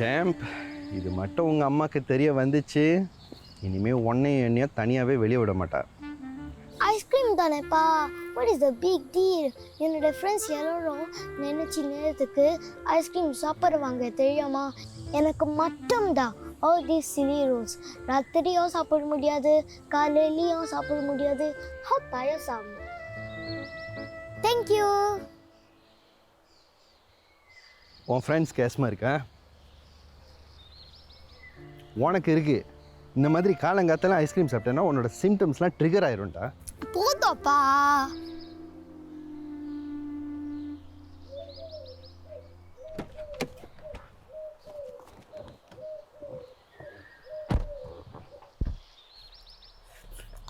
Champ, இது மட்டும் உங்கள் அம்மாவுக்கு தெரிய வந்துச்சு, இனிமேல் ஒன்றையும் என்னையும் தனியாகவே வெளியே விட மாட்டா. ஐஸ்கிரீம் தானேப்பா, what is the big deal? என்னோட ஃப்ரெண்ட்ஸ் எல்லாரும் நினைச்சி நேரத்துக்கு ஐஸ்கிரீம் சாப்பிடுவாங்க தெரியுமா? எனக்கு மட்டும்தான் ஆல் தீஸ் சிலி ரூல்ஸ். ராத்திரியும் சாப்பிட முடியாது, காலையிலையும் சாப்பிட முடியாது. ஹவு டயர்சம். தேங்க்யூ. உன் ஃப்ரெண்ட்ஸ் கேஸ்மா இருக்கா? உனக்கு இருக்கு. இந்த மாதிரி காலங்காத்தெல்லாம் ஐஸ்கிரீம் சாப்பிட்டேன்னா உன்னோட சிம்டம்ஸ்லாம் ட்ரிகர் ஆயிரும்டா. போதப்பா.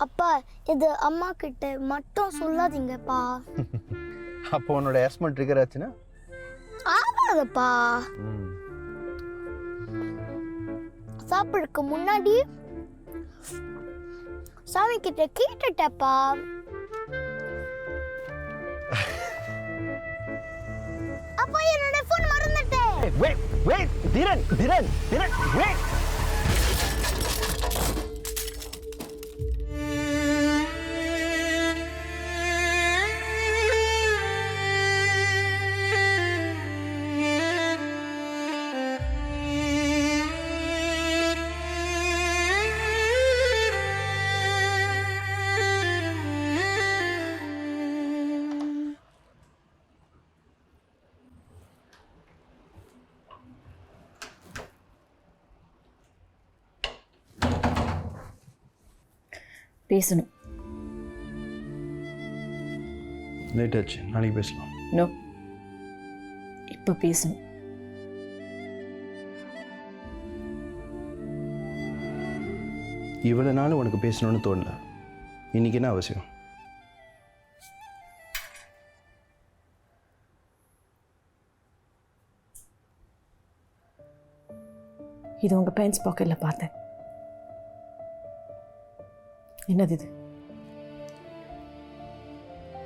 அப்பா, இது அம்மா கிட்ட மட்டும் சொல்லாதீங்கப்பா. அப்போ உன்னோட ஆஸ்மா ட்ரிகர் ஆச்சுன்னா? ஆகாதப்பா. சாப்பிடுறதுக்கு முன்னாடி சாமி கிட்ட கேட்டுட்டப்பா. அப்பா, என்னோட ஃபோன் மறந்துட்டேன். வெயிட் திரன் வெயிட். பேசணும். லேட் ஆச்சு, நாளைக்கு பேசலாம். நோ, இப்போ பேசணும். இவ்வளோ நாள் உனக்கு பேசணும்னு தோணல, இன்னைக்கு என்ன அவசியம்? இது உங்கள் பேண்ட்ஸ் பாக்கெட்டில் பார்த்தேன். என்னது இது?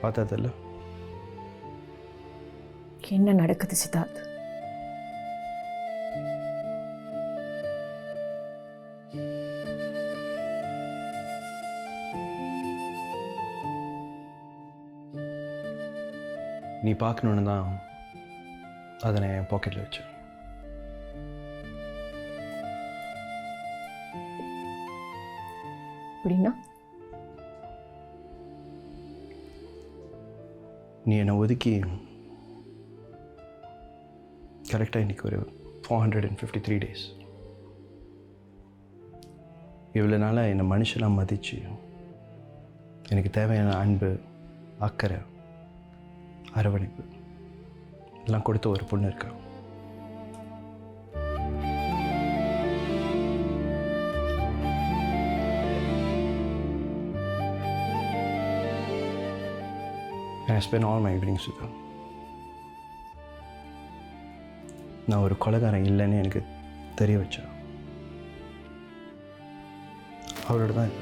பார்த்ததில்ல. என்ன நடக்குது சித்தார்த்? நீ பார்க்கணுன்னு தான் அதை நான் என் பாக்கெட்டில் வச்சேன். அப்படின்னா நீ என்னை ஒதுக்கி கரெக்டாக இன்றைக்கி ஒரு 453 days இவ்வளோ நாளாக என்னை மனுஷனாக மதித்து எனக்கு தேவையான அன்பு, அக்கறை, அரவணைப்பு எல்லாம் கொடுத்த ஒரு பொண்ணு இருக்கா. I spend all my evenings with her. நான் ஒரு கொலைகாரன் இல்லைன்னு எனக்கு தெரிய வச்சேன். அவளோட தான்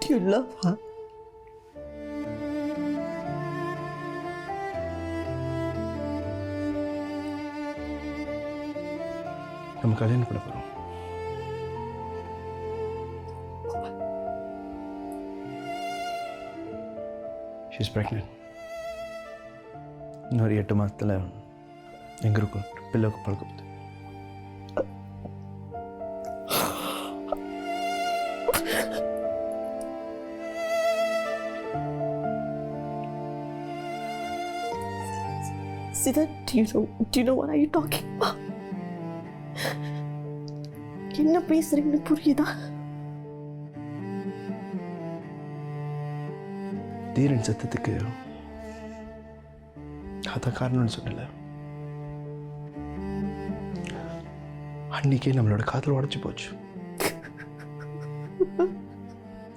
Do you love her? நம்ம கல்யாணம் பண்ண போகிறோம். She's pregnant. இன்னொரு 8 மாதத்தில் எங்கே இருக்கும் பிள்ளைக்கு பழக்கப்போகுது. Siddharth, do you know what are you talking about? என்ன பேசுறீங்கன்னு புரியுதா? தீரன் சத்தத்துக்கு அதான் காரணம்னு சொல்லல. அன்னைக்கே நம்மளோட காதல் உடைச்சு போச்சு.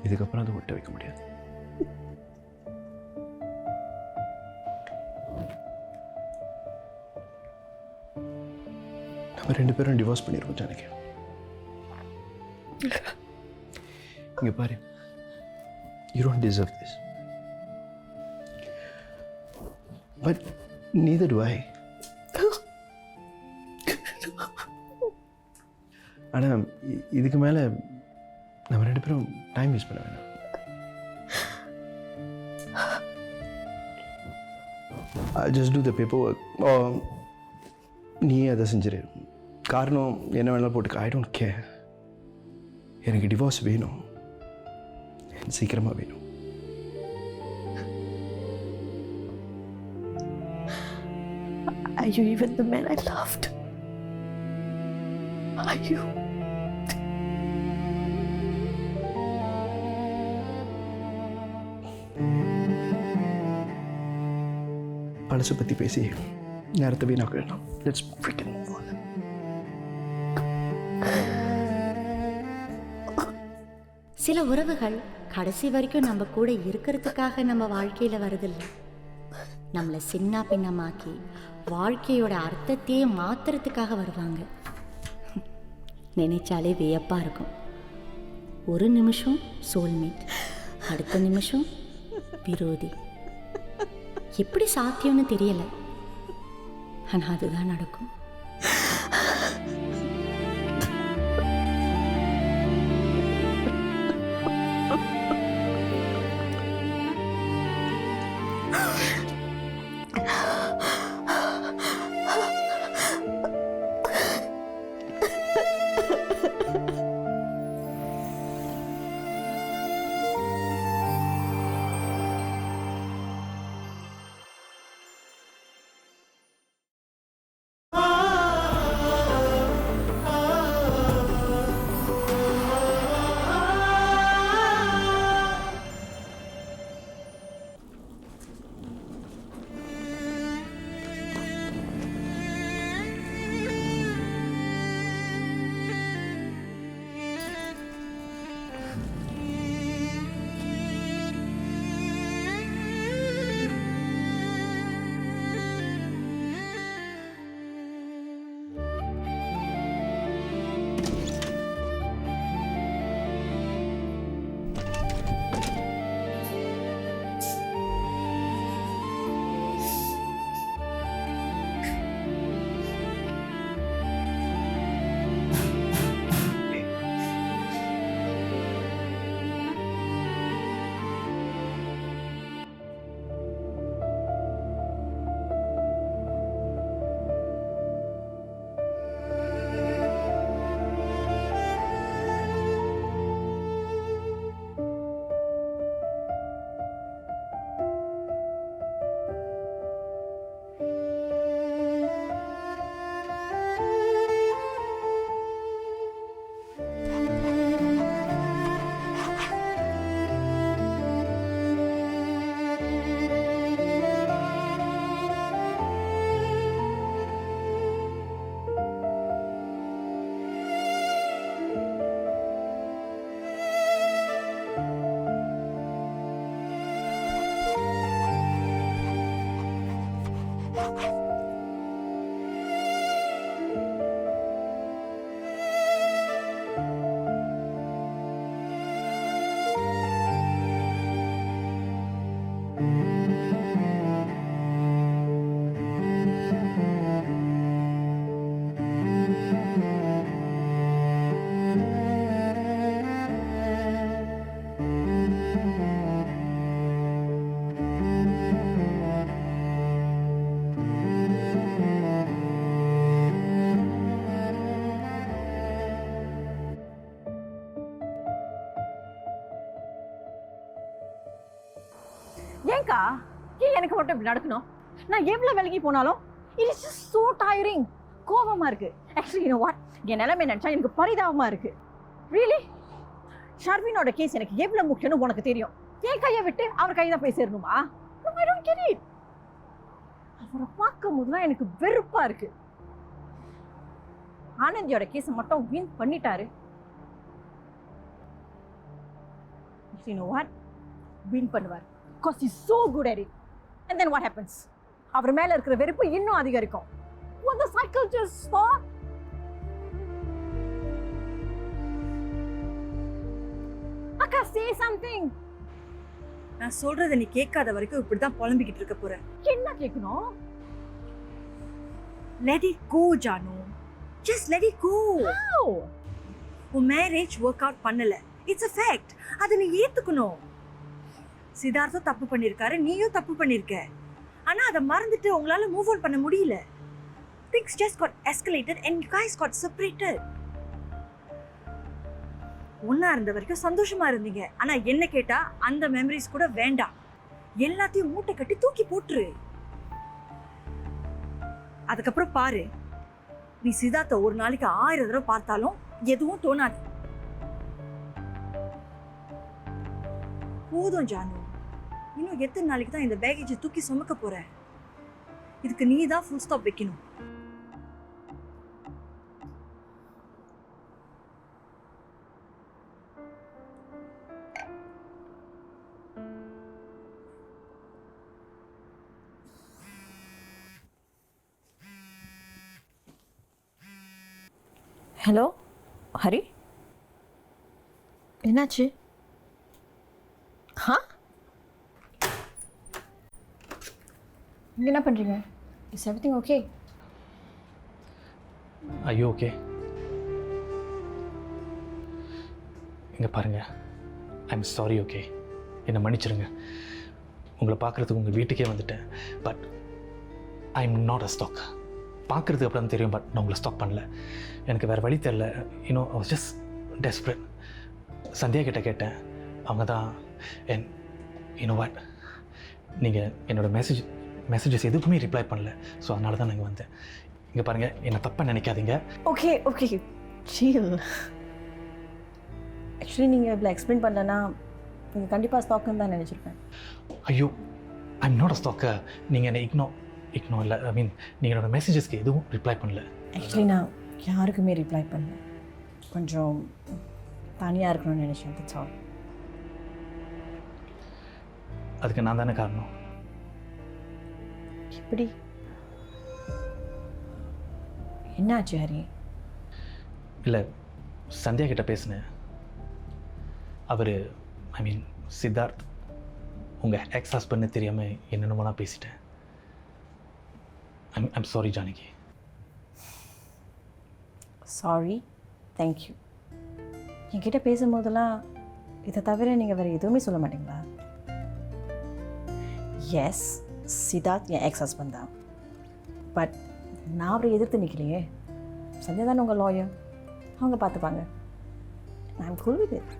இதுக்கப்புறம் அதை விட்டு வைக்க முடியாது. நம்ம 2 பேரும் டிவோர்ஸ் பண்ணிடுவோம் ஜானகி. இங்கே பாரு, you don't deserve this. But neither do I. ஆனால் இதுக்கு மேலே நம்ம 2 பேரும் டைம் வேஸ்ட் பண்ண வேணாம். I'll just do the paperwork. நீயே அதை செஞ்சிரு. காரணம் என்ன வேணாலும் போட்டுக்க. I don't care. எனக்கு டிவோர்ஸ் வேணும், சீக்கிரமாக வேணும். Are you even the man I loved? Are you? பழசை பற்றி பேசி நேரத்தை வீணாக்கலாம். Let's freaking move on. சில உறவுகள் கடைசி வரைக்கும் நம்ம கூட இருக்கிறதுக்காக நம்ம வாழ்க்கையில் வருதில்லை, நம்மளை சின்ன பின்னமாக்கி வாழ்க்கையோட அர்த்தத்தையே மாத்துறதுக்காக வருவாங்க. நினைச்சாலே வியப்பாக இருக்கும். ஒரு நிமிஷம் சோல்மேட், அடுத்த நிமிஷம் விரோதி. எப்படி சாத்தியம்னு தெரியல, ஆனால் அதுதான் நடக்கும். ஏங்கா ஏன் எனக்கு மட்டும் இப்படி நடக்கணும்? நான் எவ்வளவு விலகி போனாலும் it is just so tiering. கோபமா இருக்கு. ஆக்சுவலி யூ நோ வாட், என் நிலைமை நினைச்சா எனக்கு பரிதாபமா இருக்கு. ரியலி ஷர்வினோட கேஸ் எனக்கு எவ்வளவு முக்கியம்னு உனக்கு தெரியும். என் கையை விட்டு அவர் கையை தான் போய் சேரணுமா? I don't get it. அவரை பார்க்கும் போதுதான் எனக்கு வெறுப்பா இருக்கு. ஆனந்தியோட கேஸை மட்டும் வின் பண்ணிட்டாரு. You know what? Win பண்ணுவார். Because he's so good at it. And then what happens? அவர் மேல இருக்கிற வெறுப்பு இன்னும் அதிகரிக்கும். Will the cycle just stop? அக்கா, say something. நான் சொல்றத நீ கேட்காத வரைக்கும் இப்படிதான் புலம்பிக்கிட்டு இருக்க போற. என்ன கேட்கணும்? Let it go, Janu. Just let it go. How? உன் மேரேஜ் ஒர்க் அவுட் பண்ணல. It's a fact. அதை நீ ஏத்துக்கணும். சித்தார்த்தும் தப்பு பண்ணிருக்காரு, நீயும் தப்பு பண்ணிருக்க. ஆனா அதை மறந்துட்டு உங்களால மூவ் ஆன் பண்ண முடியல. Things just got escalated and you guys got separated. ஒன்னா இருந்த வரைக்கும் சந்தோஷமா இருந்தீங்க. ஆனா என்ன கேட்டா அந்த மெமரிஸ் கூட வேண்டாம். எல்லாத்தையும் மூட்டை கட்டி தூக்கி போட்டுரு. அதுக்கப்புறம் பாரு, நீ சித்தார்த்த ஒரு நாளைக்கு 1000 தடவை பார்த்தாலும் எதுவும் தோணாது. போதும் ஜானு, இன்னும் எத்தனை நாளைக்கு தான் இந்த பேகேஜை தூக்கி சுமக்க போற? இதுக்கு நீ தான் ஃபுல் ஸ்டாப் வைக்கணும். ஹலோ ஹரி, என்னாச்சு? நீங்க என்ன பண்றீங்க? Is everything okay? ஐயோ ஓகே. இங்கே பாருங்க, ஐம் சாரி. ஓகே, என்னை மன்னிச்சிருங்க. உங்களை பார்க்குறதுக்கு உங்கள் வீட்டுக்கே வந்துட்டேன். But I am not a stalk. பார்க்குறதுக்கு அப்புறம் தெரியும், பட் நான் உங்களை ஸ்டாக் பண்ணல. எனக்கு வேறு வழி தெரில. You know I was just desperate. Sandhya கிட்ட கேட்டேன். அவங்க தான் யூனோ வாட், நீங்கள் என்னோடய மெசேஜஸ் எதுக்குமே ரிப்ளை பண்ணல. ஸோ அதனால தான் நாங்கள் வந்தேன். இங்கே பாருங்கள், என்னை தப்பாக நினைக்காதீங்க. Okay okay, seal. ஆக்சுவலி நீங்கள் இவ்வளோ எக்ஸ்பிளைன் பண்ணலன்னா நீங்கள் கண்டிப்பாக ஸ்டாக்குன்னு தான் நினச்சிருப்பேன். ஐயோ, ஐ எம் நாட் அ ஸ்டாக்கர். நீங்கள் என்னை இக்னோ இல்லை, ஐ மீன் நீங்கள் என்னோடய மெசேஜஸ்க்கு எதுவும் ரிப்ளை பண்ணல. ஆக்சுவலி நான் யாருக்குமே ரிப்ளை பண்ணல. கொஞ்சம் தனியாக இருக்கணும்னு நினச்சேன். That's all. அதுக்கு நான் தானே காரணம். எப்படி? என்னாச்சு ஹரி? இல்லை, சந்தியா கிட்ட பேசினேன். அவர் ஐ மீன் சித்தார்த் உங்கள் எக்ஸ் ஹஸ்பண்ட்னு தெரியாமல் என்னென்னமோலாம் பேசிட்டேன். I'm sorry Janaki. Sorry, thank you. என்கிட்ட பேசும்போதெல்லாம் இதை தவிர நீங்கள் வேறு எதுவுமே சொல்ல மாட்டீங்களா? S, Siddharth N X husband தான். பட் நான் அவரை எதிர்த்து நிற்கலையே. சந்தியா தானே உங்கள் லாயர், அவங்க பார்த்துப்பாங்க. I am cool with it.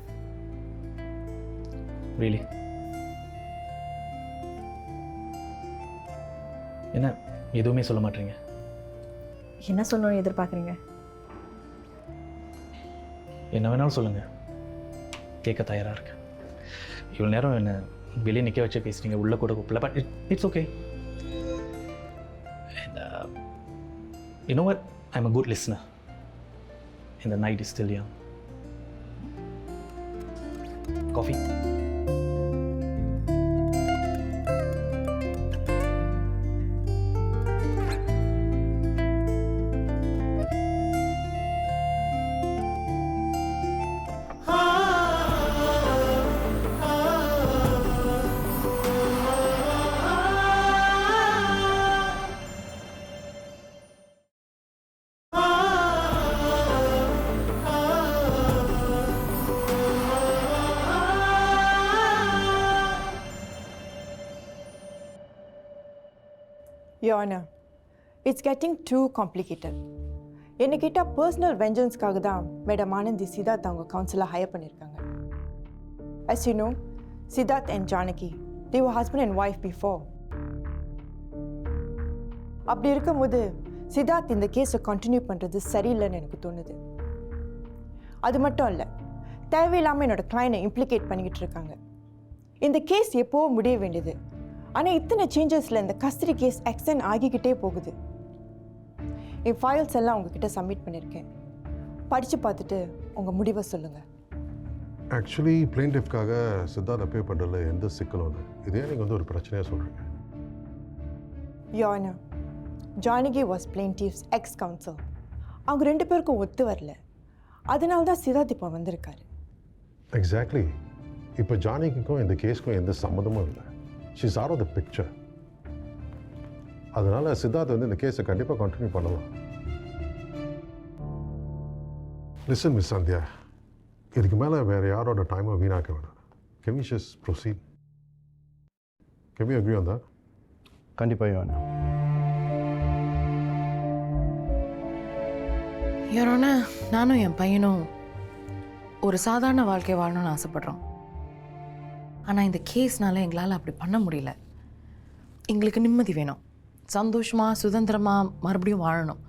Really? என்ன எதுவுமே சொல்ல மாட்டீங்க? என்ன சொல்லணும்னு எதிர்பார்க்குறீங்க? என்ன வேணாலும் சொல்லுங்கள், கேட்க தயாராக இருக்கேன். இவ்வளோ நேரம் என்னை வெளியே நிற்க வச்சு பேசுகிறீங்க, உள்ளே கூட கூப்பிடல. But it's okay. And you know what, I am a good listener. And the night is still young. Coffee? Your Honor, it's getting too complicated. என்னை கேட்டால் பர்சனல் வெஞ்சன்ஸ்க்காக தான் மேடம் ஆனந்தி சித்தார்த் அவங்க கவுன்சிலாக ஹையர் பண்ணியிருக்காங்க. As you know, Siddharth and Jhanagee, they were husband and wife before. அப்படி இருக்கும்போது சித்தார்த் இந்த கேஸை continue பண்ணுறது சரியில்லைன்னு எனக்கு தோணுது. அது மட்டும் இல்லை, தேவையில்லாமல் என்னோட கிளையனை இம்ப்ளிகேட் பண்ணிக்கிட்டு இருக்காங்க. இந்த கேஸ் எப்போவோ முடிய வேண்டியது. ஆனால் இத்தனை சேஞ்சஸில் இந்த கஸ்டடி கேஸ் எக்ஸ்டெண்ட் ஆகிக்கிட்டே போகுது. என் ஃபைல்ஸ் எல்லாம் உங்ககிட்ட சப்மிட் பண்ணியிருக்கேன். படித்து பார்த்துட்டு உங்கள் முடிவை சொல்லுங்கள். ஆக்சுவலி பிளேன்டிஃப்காக சித்தார்த் அப்பே பண்ணுறதுல எந்த சிக்கலும் இல்லை. இதே நீங்கள் வந்து ஒரு பிரச்சனையாக சொல்கிறீங்க. Your Honor, Jhanagee was plaintiff's ex-counsel. அவங்க 2 பேருக்கும் ஒத்து வரல. அதனால தான் சித்தார்த் இப்போ வந்திருக்காரு. எக்ஸாக்ட்லி. இப்போ ஜானகிக்கும் இந்த கேஸ்க்கும் எந்த சம்மந்தமும் இல்லை. She's are off the picture. அதனால் சித்தார்த் வந்து இந்த கேஸை கண்டிப்பாக கண்டினியூ பண்ணலாம். லிசன் மிஸ் சந்தியா, இதுக்கு மேலே வேறு யாரோட டைமை வீணாக்க வேணாம். Can we just proceed? Can we agree on that? கண்டிப்பாக யோனா. யாரோனா நானும் என் பையனும் ஒரு சாதாரண வாழ்க்கை வாழணும்னு ஆசைப்படுறோம். ஆனால் இந்த கேஸ்னால எங்களால் அப்படி பண்ண முடியல. எங்களுக்கு நிம்மதி வேணும், சந்தோஷமாக சுதந்திரமாக மறுபடியும் வாழணும்.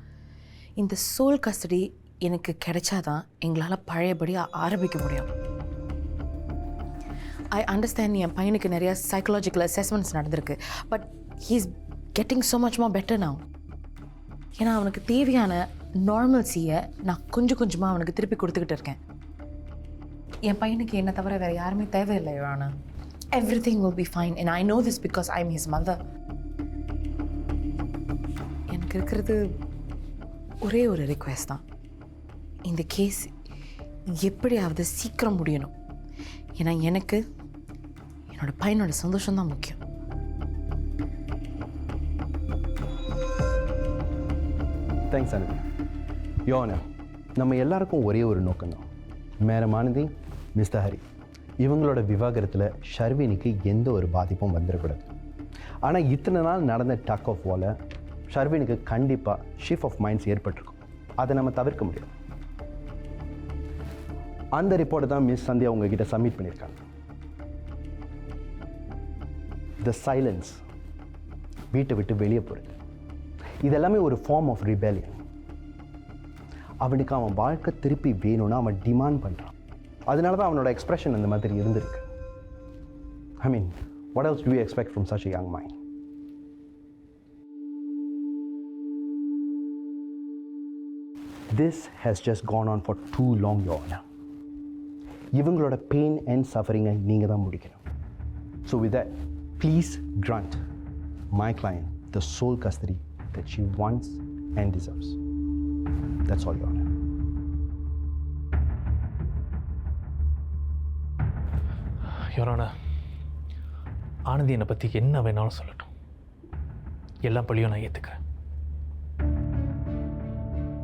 இந்த சோல் கஸ்டடி எனக்கு கிடைச்சாதான் எங்களால் பழையபடி ஆரம்பிக்க முடியும். ஐ அண்டர்ஸ்டாண்ட் என் பையனுக்கு நிறையா சைக்கலாஜிக்கல் அசஸ்மெண்ட்ஸ் நடந்திருக்கு. But he's getting so much more better now. ஏன்னா அவனுக்கு தேவையான நார்மல்சியை நான் கொஞ்சம் கொஞ்சமாக அவனுக்கு திருப்பி கொடுத்துக்கிட்டு இருக்கேன். என் பையனுக்கு என்னை தவிர வேறு யாருமே தேவையில்லை யோனா. Everything will be fine and I know this because I am his mother. எனக்கு இருக்கிறது ஒரே ஒரு ரிக்வெஸ்ட் தான். இந்த கேஸ் எப்படியாவது சீக்கிரம் முடியணும். ஏன்னா எனக்கு என்னோட பையனோட சந்தோஷம்தான் முக்கியம். தேங்க்ஸ் அனந்தி. யோனா, நம்ம எல்லாருக்கும் ஒரே ஒரு நோக்கம்தான். மேடம் ஆனந்தி, மிஸ்டர் ஹரி, இவங்களோட விவாகரத்தில் ஷர்வினுக்கு எந்த ஒரு பாதிப்பும் வந்துடக்கூடாது. ஆனால் இத்தனை நாள் நடந்த டக் ஆஃப் வால ஷர்வினுக்கு கண்டிப்பாக ஷிஃப்ட் ஆஃப் மைண்ட்ஸ் ஏற்பட்டிருக்கும். அதை நம்ம தவிர்க்க முடியும். அந்த ரிப்போர்ட்டை தான் மிஸ் சந்தியா உங்ககிட்ட சப்மிட் பண்ணியிருக்காங்க. த சைலன்ஸ், வீட்டை விட்டு வெளியே போகிறது, இதெல்லாமே ஒரு ஃபார்ம் ஆஃப் ரிபெலியன். அவனுக்கு அவன் வாழ்க்கை திருப்பி வேணும்னா அவன் டிமாண்ட் பண்ணுறான். அதனால தான் அவனோட எக்ஸ்பிரஷன் அந்த மாதிரி இருந்திருக்கு. I mean, what else do you expect from such a young mind? This has just gone on for too long யோனா. இவங்களோட பெயின் அண்ட் சஃபரிங்கை நீங்கள் தான் முடிக்கணும். So with that, please grant my client the sole custody that she wants and deserves. That's all, Your Honor. Your Honor, Anandhi என்னை பற்றி என்ன வேணாலும் சொல்லட்டும், எல்லாம் பழியும் நான் ஏற்றுக்கிறேன்.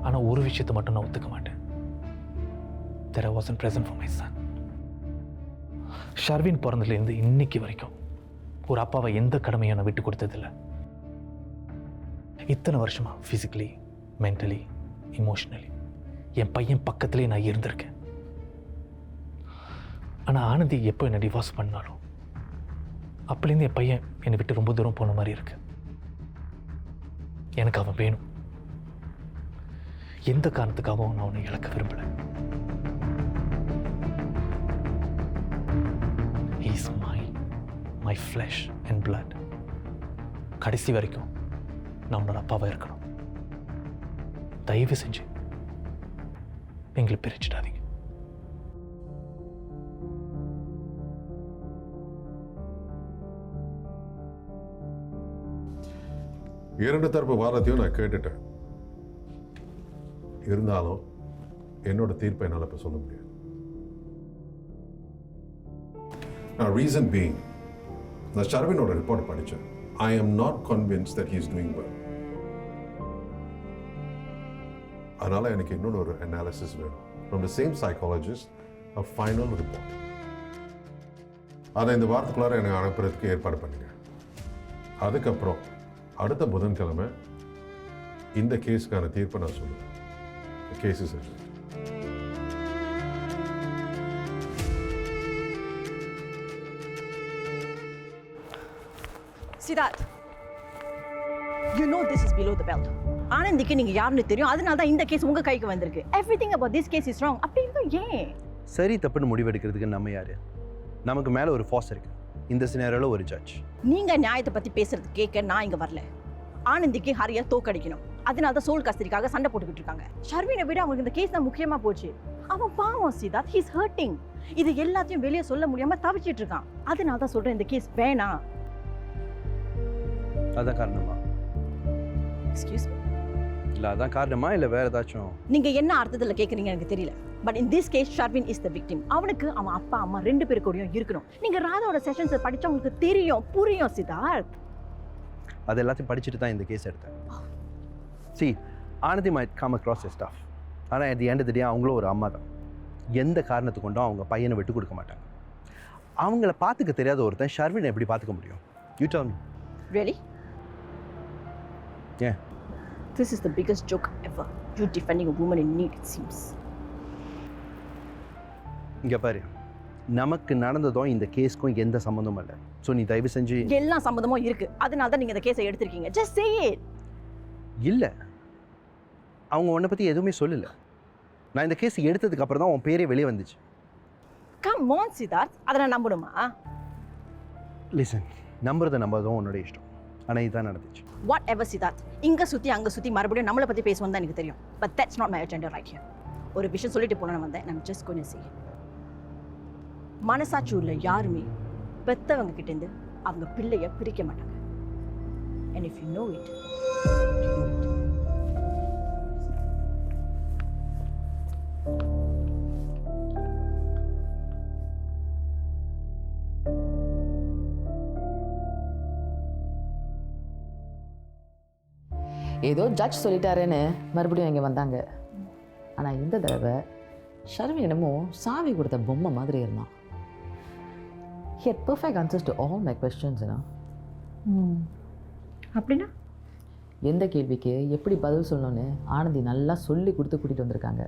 ஆனால் ஒரு விஷயத்தை மட்டும் நான் ஒத்துக்க மாட்டேன். That I wasn't present for my son. Sharvin பிறந்ததுலேருந்து இன்னைக்கு வரைக்கும் ஒரு அப்பாவை எந்த கடமையும் நான் விட்டு கொடுத்ததில்லை. இத்தனை வருஷமா ஃபிசிக்கலி, மென்டலி, இமோஷ்னலி என் பையன் பக்கத்துலேயே நான் இருந்திருக்கேன். ஆனால் ஆனந்தி எப்போ என்னை டிவோர்ஸ் பண்ணாலும் அப்போலேருந்து என் பையன் என்னை விட்டு ரொம்ப தூரம் போன மாதிரி இருக்கு. எனக்கு அவன் வேணும். எந்த காரணத்துக்காகவும் நான் அவனை இழக்க விரும்பலை. He is mine, my flesh and blood. கடைசி வரைக்கும் நான் உன்னோட அப்பாவாக இருக்கணும். தயவு செஞ்சு எங்களை பிரிச்சுடாதீங்க. இரண்டு தரப்பு வாதத்தையும் நான் கேட்டுட்டேன். இருந்தாலும் என்னோட தீர்ப்பை என்னால் இப்போ சொல்ல முடியாது. Now, reason being, நான் ஷர்வினோட ரிப்போர்ட் படித்தேன். I am not convinced that he is doing well. அதனால் எனக்கு இன்னொன்று ஒரு அனாலிசிஸ் வேணும். From the same psychologist, a final report. அதை இந்த வாரத்துக்குள்ளார எனக்கு அனுப்புறதுக்கு ஏற்பாடு பண்ணுங்க. அதுக்கப்புறம் அடுத்த புதன்கிழமை இந்த கேஸுக்கான தீர்ப்பை நான் சொல்லுவேன். Case is adjourned. Siddharth, you know this is below the belt. ஆனந்திக்கு நீங்க யாருன்னு தெரியும், அதனால தான் இந்த கேஸ் உங்க கைக்கு வந்திருக்கு. Everything about this case is wrong. அப்படி இருந்தும் ஏன் சரி தப்புன்னு முடிவெடுக்கிறதுக்கு நம்ம யாரு? நமக்கு மேலே ஒரு ஃபாஸ் இருக்கு. இந்த சினாரியோல ஒரு ஜட்ஜ். நீங்க நியாயத்தை பத்தி பேசுறது கேட்க நான் இங்க வரல. ஆனந்திக்கு ஹரியா தோக்கடிக்கணும், அதனால தான் சோல் கஸ்டடிக்காக சண்டை போட்டுக்கிட்டு இருக்காங்க. ஷர்வினை விட அவங்களுக்கு இந்த கேஸ் தான் முக்கியமா போச்சு. அவன் பாவம் சித்தார்த், he is hurting. இது எல்லாத்தையும் வெளியே சொல்ல முடியாம தவிச்சிட்டு இருக்கான். அதனால தான் சொல்றேன் இந்த கேஸ் வேணாம். அதான் காரணமா? எக்ஸ்கியூஸ் மீ, இல்லை அதான் காரணமா இல்லை வேற ஏதாச்சும்? நீங்க என்ன அர்த்தத்தில் கேட்குறீங்க எனக்கு தெரியல. But in this case Sharvin is the victim. அவனுக்கு அவன் அப்பா அம்மா 2 பேர் கூடயும் இருக்கணும். நீங்க ராதாவோட செஷன்ஸை படிச்சா உங்களுக்கு தெரியும், புரியும் சித்தார்த். அது எல்லாத்தையும் படிச்சுட்டு தான் இந்த கேஸ் எடுத்தேன். See, Anandhi might come across as tough. ஆனால் at the end of the day அவங்களும் ஒரு அம்மா தான். எந்த காரணத்து கொண்டும் அவங்க பையனை விட்டு கொடுக்க மாட்டாங்க. அவங்கள பார்த்துக்க தெரியாத ஒருத்தன் ஷர்வினை எப்படி பார்த்துக்க முடியும்? You tell me. Really? Yeah. This is the biggest joke ever. You defending a woman in need, it seems. இங்கே பாரு, நமக்கு நடந்ததும் இந்த கேஸ்க்கும் எந்த சம்மந்தமும் இல்லை. ஸோ நீ தயவு செஞ்சு. எல்லா சம்மந்தமும் இருக்கு. அதனால தான் நீங்க இந்த கேஸை எடுத்திருக்கீங்க. Just say it. இல்லை, அவங்க உன்னை பற்றி எதுவுமே சொல்லலை. நான் இந்த கேஸ் எடுத்ததுக்கு அப்புறம் தான் உன் பேரே வெளியே வந்துச்சு. Come on சித்தார்த், அதை நான் நம்பணுமா? லிசன், நம்புறதும் உன்னோட இஷ்டம். ஆனால் இதுதான் நடந்துச்சு. Whatever சித்தார்த், இங்க சுத்தி அங்க சுத்தி மறுபடியும் நம்மளை பத்தி பேசுவோம் தான் எனக்கு தெரியும். But that's not my agenda right here. ஒரு விஷயம் சொல்லிட்டு போன வந்தேன். I'm just going to say it. மனசாட்சி உள்ள யாருமே பெத்தவங்க கிட்ட இருந்து அவங்க பிள்ளைய பிரிக்க மாட்டாங்க. And if you know it, you know it. ஏதோ ஜட்ஜ் சொல்லிட்டாருன்னு மறுபடியும் இங்கே வந்தாங்க. ஆனால் இந்த தடவை ஷர்வின் என்னமோ சாவி கொடுத்த பொம்மை மாதிரி இருந்தான். He had perfect answers to all my questions, you know. அப்படின்னா எந்த கேள்விக்கு எப்படி பதில் சொல்லணும்னு ஆனந்தி நல்லா சொல்லி கொடுத்து கூட்டிகிட்டு வந்திருக்காங்க.